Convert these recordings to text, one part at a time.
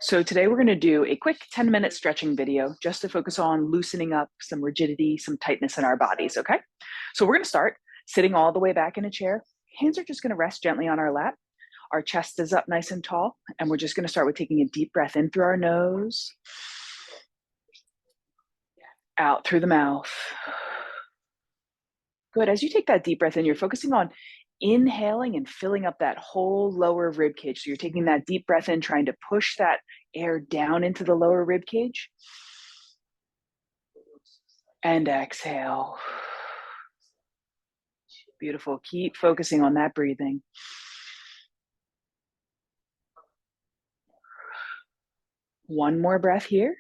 So today we're going to do a quick 10-minute stretching video just to focus on loosening up some rigidity, some tightness in our bodies, okay? So we're going to start sitting all the way back in a chair. Hands are just going to rest gently on our lap. Our chest is up nice and tall, and we're just going to start with taking a deep breath in through our nose, out through the mouth. Good. As you take that deep breath in, you're focusing on inhaling and filling up that whole lower rib cage. So you're taking that deep breath in, trying to push that air down into the lower rib cage. And exhale. Beautiful. Keep focusing on that breathing. One more breath here.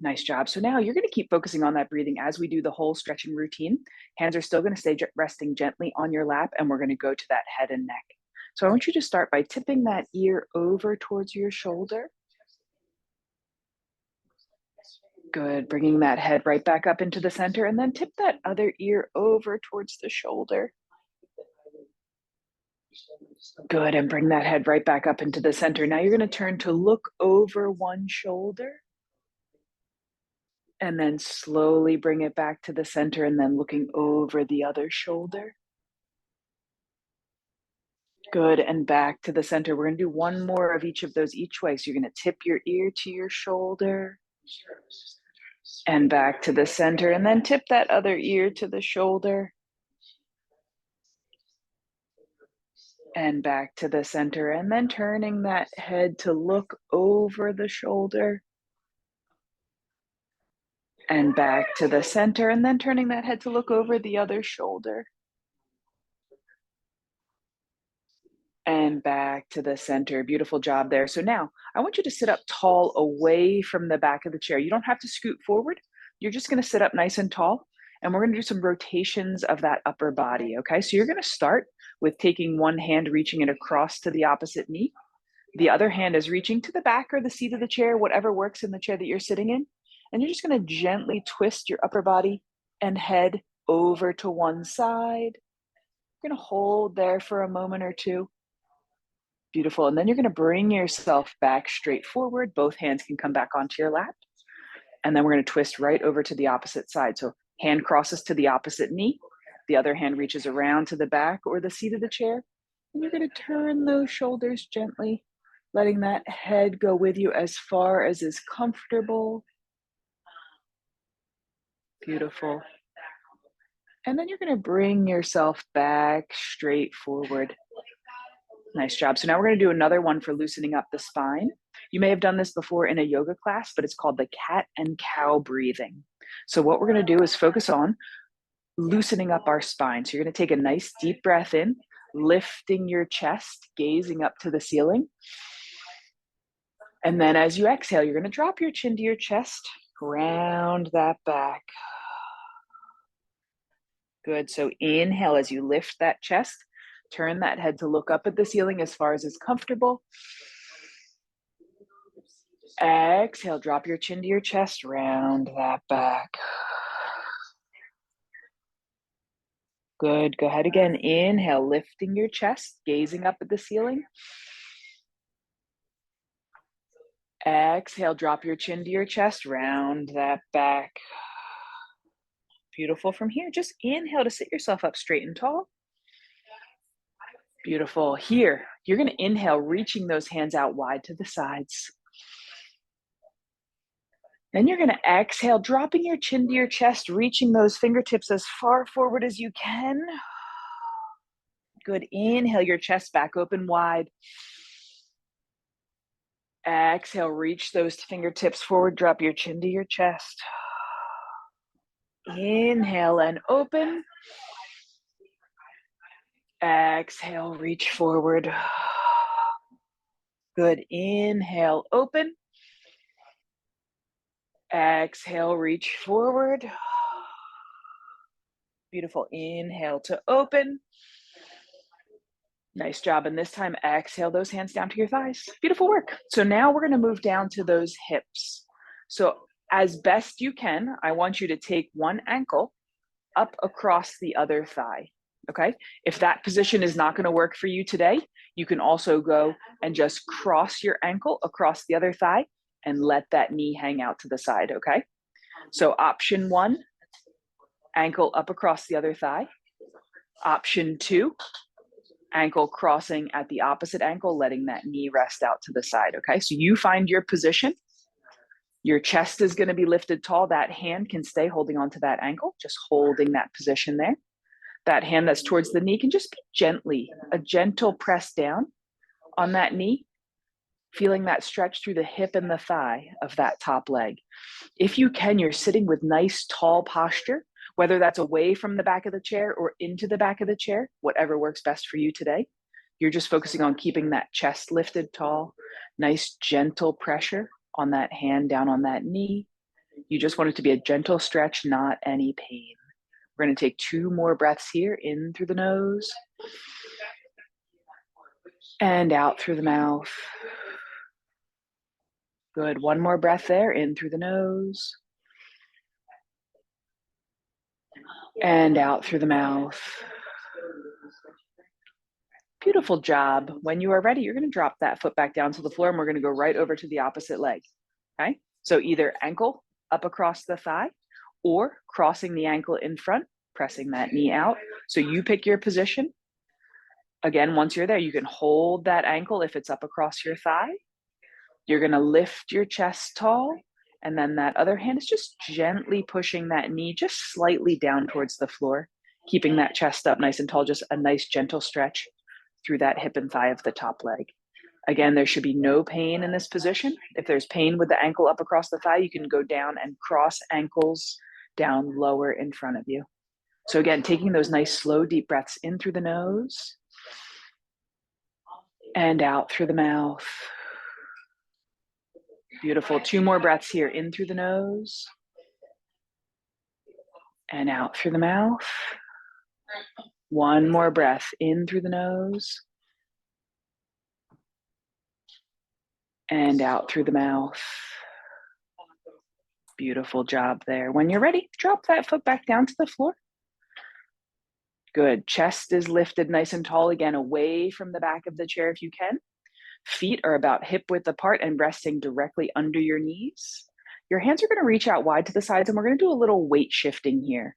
Nice job. So now you're going to keep focusing on that breathing as we do the whole stretching routine. Hands are still going to stay resting gently on your lap, and we're going to go to that head and neck. So I want you to start by tipping that ear over towards your shoulder. Good. Bringing that head right back up into the center, and then tip that other ear over towards the shoulder. Good. And bring that head right back up into the center. Now you're going to turn to look over one shoulder. And then slowly bring it back to the center, and then looking over the other shoulder. Good, and back to the center. We're gonna do one more of each of those each way. So you're gonna tip your ear to your shoulder, and back to the center, and then tip that other ear to the shoulder, and back to the center, and then turning that head to look over the shoulder, and back to the center, and then turning that head to look over the other shoulder. And back to the center. Beautiful job there. So now I want you to sit up tall away from the back of the chair. You don't have to scoot forward. You're just going to sit up nice and tall. And we're going to do some rotations of that upper body. Okay. So you're going to start with taking one hand, reaching it across to the opposite knee. The other hand is reaching to the back or the seat of the chair, whatever works in the chair that you're sitting in. And you're just going to gently twist your upper body and head over to one side. You're going to hold there for a moment or two. Beautiful. And then you're going to bring yourself back straight forward. Both hands can come back onto your lap. And then we're going to twist right over to the opposite side. So hand crosses to the opposite knee. The other hand reaches around to the back or the seat of the chair. And you're going to turn those shoulders gently, letting that head go with you as far as is comfortable. Beautiful. And then you're going to bring yourself back straight forward. Nice job. So now we're going to do another one for loosening up the spine. You may have done this before in a yoga class, but it's called the cat and cow breathing. So what we're going to do is focus on loosening up our spine. So you're going to take a nice deep breath in, lifting your chest, gazing up to the ceiling. And then as you exhale, you're going to drop your chin to your chest, round that back. Good. So inhale as you lift that chest. Turn that head to look up at the ceiling as far as is comfortable. Exhale, drop your chin to your chest, round that back. Good, go ahead again. Inhale, lifting your chest, gazing up at the ceiling. Exhale, drop your chin to your chest, round that back. Beautiful. From here, just inhale to sit yourself up straight and tall. Beautiful. Here, you're going to inhale, reaching those hands out wide to the sides. Then you're going to exhale, dropping your chin to your chest, reaching those fingertips as far forward as you can. Good. Inhale, your chest back open wide. Exhale, reach those fingertips forward, drop your chin to your chest. Inhale and open. Exhale, reach forward. Good. Inhale, open. Exhale, reach forward. Beautiful. Inhale to open. Nice job. And this time, exhale those hands down to your thighs. Beautiful work. So now we're going to move down to those hips. So as best you can, I want you to take one ankle up across the other thigh. okay? If that position is not gonna work for you today, you can also go and just cross your ankle across the other thigh and let that knee hang out to the side, okay? So option 1, ankle up across the other thigh. Option 2, ankle crossing at the opposite ankle, letting that knee rest out to the side, okay? So you find your position. Your chest is gonna be lifted tall. That hand can stay holding onto that ankle, just holding that position there. That hand that's towards the knee can just be gently, a gentle press down on that knee, feeling that stretch through the hip and the thigh of that top leg. If you can, you're sitting with nice tall posture, whether that's away from the back of the chair or into the back of the chair, whatever works best for you today. You're just focusing on keeping that chest lifted tall, nice gentle pressure on that hand down on that knee. You just want it to be a gentle stretch, not any pain. We're going to take 2 more breaths here, in through the nose and out through the mouth. Good. 1 more breath there, in through the nose and out through the mouth. Beautiful job. When you are ready, you're going to drop that foot back down to the floor and we're going to go right over to the opposite leg. Okay? So either ankle up across the thigh or crossing the ankle in front, pressing that knee out. So you pick your position. Again, once you're there, you can hold that ankle if it's up across your thigh. You're going to lift your chest tall, and then that other hand is just gently pushing that knee just slightly down towards the floor, keeping that chest up nice and tall, just a nice gentle stretch through that hip and thigh of the top leg. Again, there should be no pain in this position. If there's pain with the ankle up across the thigh, you can go down and cross ankles down lower in front of you. So again, taking those nice slow deep breaths in through the nose and out through the mouth. Beautiful. 2 more breaths here, in through the nose and out through the mouth. 1 more breath, in through the nose and out through the mouth. Beautiful job there. When you're ready, drop that foot back down to the floor. Good. Chest is lifted nice and tall again, away from the back of the chair if you can. Feet are about hip width apart and resting directly under your knees. Your hands are going to reach out wide to the sides, and we're going to do a little weight shifting here.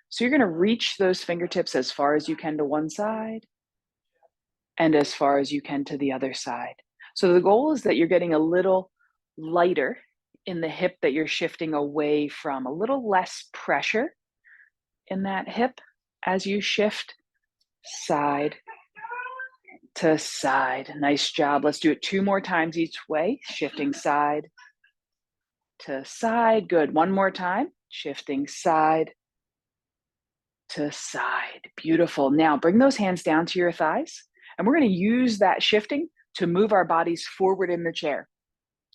So you're going to reach those fingertips as far as you can to one side and as far as you can to the other side. So the goal is that you're getting a little lighter in the hip that you're shifting away from, a little less pressure in that hip as you shift side to side. Nice job. Let's do it 2 more times each way, shifting side to side. Good. 1 more time, shifting side to side. Beautiful. Now bring those hands down to your thighs, and we're going to use that shifting to move our bodies forward in the chair.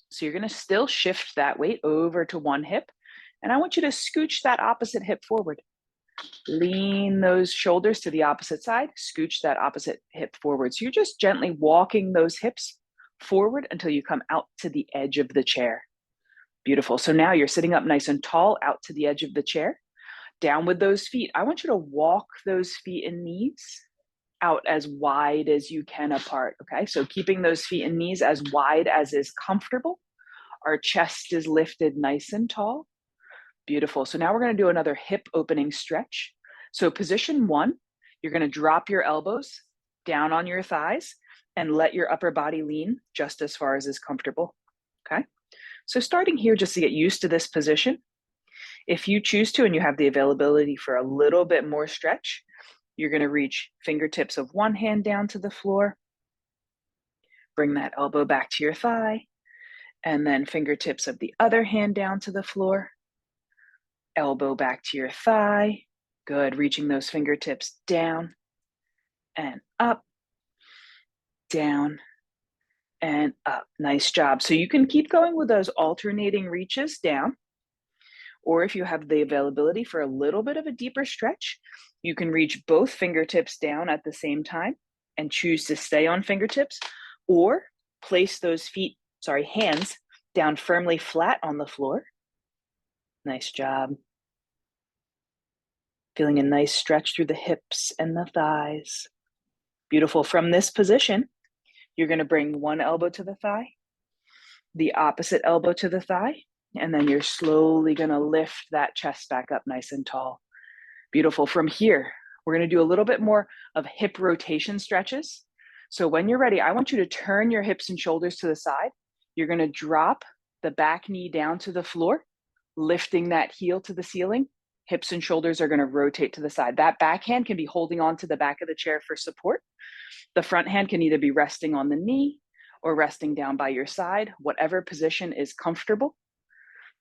So you're going to still shift that weight over to one hip, and I want you to scooch that opposite hip forward. Lean those shoulders to the opposite side, scooch that opposite hip forward. So you're just gently walking those hips forward until you come out to the edge of the chair. Beautiful. So now you're sitting up nice and tall out to the edge of the chair. Down with those feet. I want you to walk those feet and knees out as wide as you can apart, okay? So keeping those feet and knees as wide as is comfortable. Our chest is lifted nice and tall. Beautiful. So now we're going to do another hip opening stretch. So position 1, you're going to drop your elbows down on your thighs and let your upper body lean just as far as is comfortable, okay? So starting here, just to get used to this position, if you choose to and you have the availability for a little bit more stretch, you're going to reach fingertips of one hand down to the floor, bring that elbow back to your thigh, and then fingertips of the other hand down to the floor, elbow back to your thigh. Good. Reaching those fingertips down and up, down and up. Nice job. So you can keep going with those alternating reaches down. Or if you have the availability for a little bit of a deeper stretch, you can reach both fingertips down at the same time and choose to stay on fingertips, or place those hands down firmly flat on the floor. Nice job. Feeling a nice stretch through the hips and the thighs. Beautiful. From this position, you're going to bring one elbow to the thigh, the opposite elbow to the thigh, and then you're slowly going to lift that chest back up nice and tall. Beautiful. From here, we're going to do a little bit more of hip rotation stretches. So when you're ready, I want you to turn your hips and shoulders to the side. You're going to drop the back knee down to the floor, lifting that heel to the ceiling. Hips and shoulders are going to rotate to the side. That back hand can be holding on to the back of the chair for support. The front hand can either be resting on the knee or resting down by your side, whatever position is comfortable.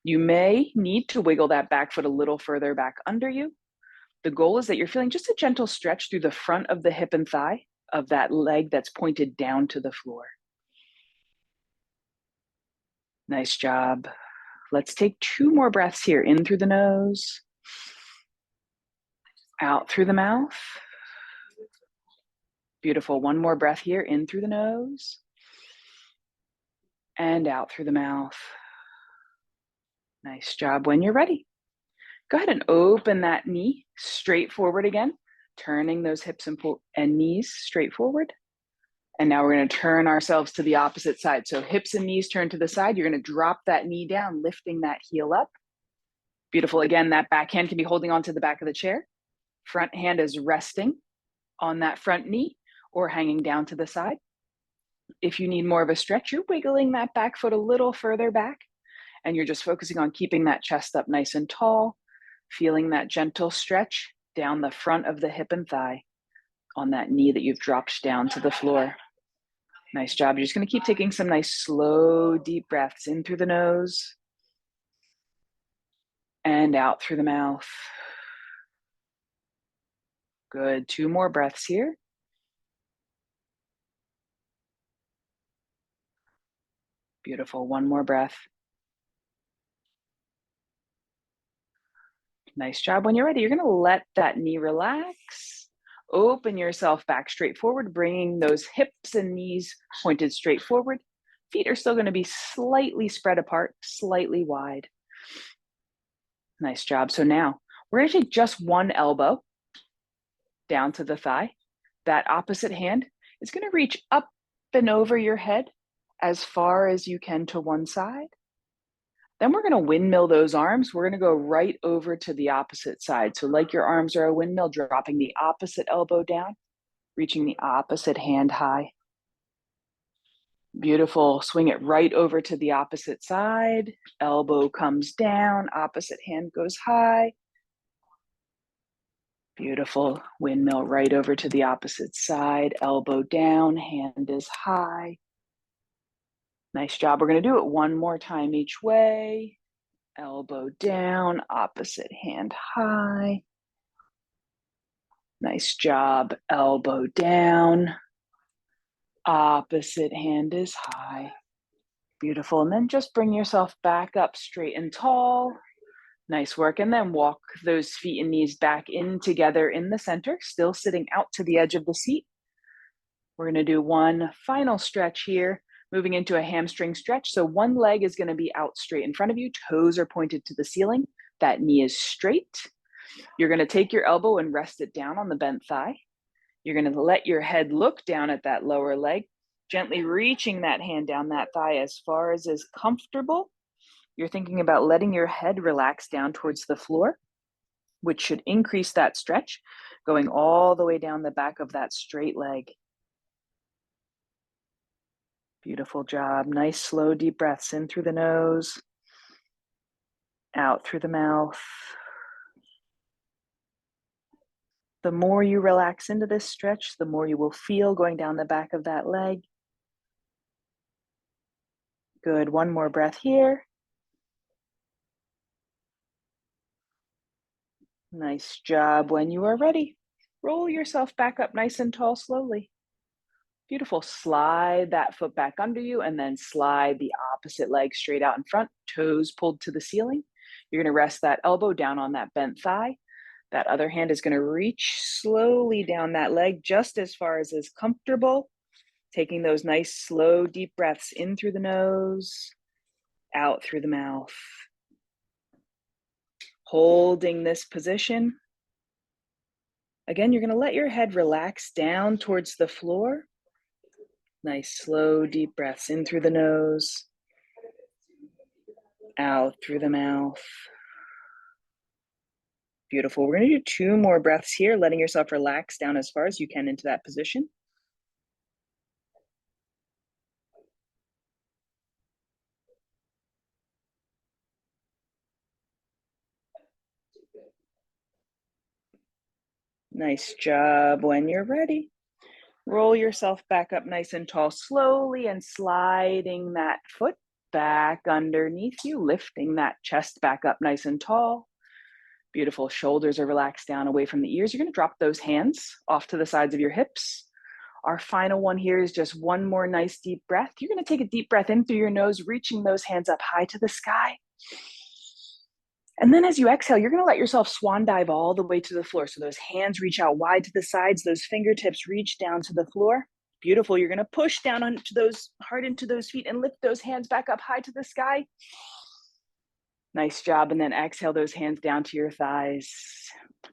You may need to wiggle that back foot a little further back under you. The goal is that you're feeling just a gentle stretch through the front of the hip and thigh of that leg that's pointed down to the floor. Nice job. Let's take 2 more breaths here. In through the nose, out through the mouth. Beautiful. 1 more breath here. In through the nose and out through the mouth. Nice job. When you're ready, go ahead and open that knee straight forward again, turning those hips and knees straight forward. And now we're going to turn ourselves to the opposite side. So hips and knees turn to the side. You're going to drop that knee down, lifting that heel up. Beautiful. Again, that back hand can be holding onto the back of the chair. Front hand is resting on that front knee or hanging down to the side. If you need more of a stretch, you're wiggling that back foot a little further back, and you're just focusing on keeping that chest up nice and tall, feeling that gentle stretch down the front of the hip and thigh on that knee that you've dropped down to the floor. Nice job. You're just going to keep taking some nice, slow, deep breaths in through the nose and out through the mouth. Good. 2 more breaths here. Beautiful. 1 more breath. Nice job. When you're ready, you're going to let that knee relax. Open yourself back straight forward, bringing those hips and knees pointed straight forward. Feet are still going to be slightly spread apart, slightly wide. Nice job. So now we're going to take just 1 elbow down to the thigh. That opposite hand is going to reach up and over your head as far as you can to one side. Then we're going to windmill those arms. We're going to go right over to the opposite side. So like your arms are a windmill, dropping the opposite elbow down, reaching the opposite hand high. Beautiful. Swing it right over to the opposite side. Elbow comes down, opposite hand goes high. Beautiful. Windmill right over to the opposite side. Elbow down, hand is high. Nice job. We're going to do it 1 more time each way. Elbow down, opposite hand high. Nice job. Elbow down, opposite hand is high. Beautiful. And then just bring yourself back up straight and tall. Nice work. And then walk those feet and knees back in together in the center, still sitting out to the edge of the seat. We're going to do 1 final stretch here, moving into a hamstring stretch. So 1 leg is going to be out straight in front of you. Toes are pointed to the ceiling. That knee is straight. You're going to take your elbow and rest it down on the bent thigh. You're going to let your head look down at that lower leg, gently reaching that hand down that thigh as far as is comfortable. You're thinking about letting your head relax down towards the floor, which should increase that stretch, going all the way down the back of that straight leg. Beautiful job. Nice, slow, deep breaths in through the nose, out through the mouth. The more you relax into this stretch, the more you will feel going down the back of that leg. Good. 1 more breath here. Nice job. When you are ready, roll yourself back up nice and tall slowly. Beautiful. Slide that foot back under you and then slide the opposite leg straight out in front, toes pulled to the ceiling. You're going to rest that elbow down on that bent thigh. That other hand is going to reach slowly down that leg just as far as is comfortable, taking those nice, slow, deep breaths in through the nose, out through the mouth. Holding this position, Again, you're going to let your head relax down towards the floor. Nice, slow, deep breaths in through the nose, out through the mouth. Beautiful. We're going to do 2 more breaths here, letting yourself relax down as far as you can into that position. Nice job. When you're ready, roll yourself back up nice and tall, slowly, and sliding that foot back underneath you, lifting that chest back up nice and tall. Beautiful. Shoulders are relaxed down away from the ears. You're going to drop those hands off to the sides of your hips. Our final one here is just one more nice deep breath. You're going to take a deep breath in through your nose, reaching those hands up high to the sky. And then as you exhale, you're going to let yourself swan dive all the way to the floor. So those hands reach out wide to the sides, those fingertips reach down to the floor. Beautiful. You're going to push down onto those, hard into those feet and lift those hands back up high to the sky. Nice job. And then exhale those hands down to your thighs.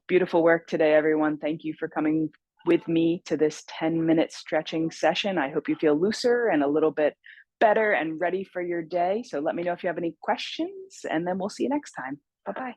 Beautiful work today, everyone. Thank you for coming with me to this 10-minute stretching session. I hope you feel looser and a little bit better and ready for your day. So let me know if you have any questions, and then we'll see you next time. Bye-bye.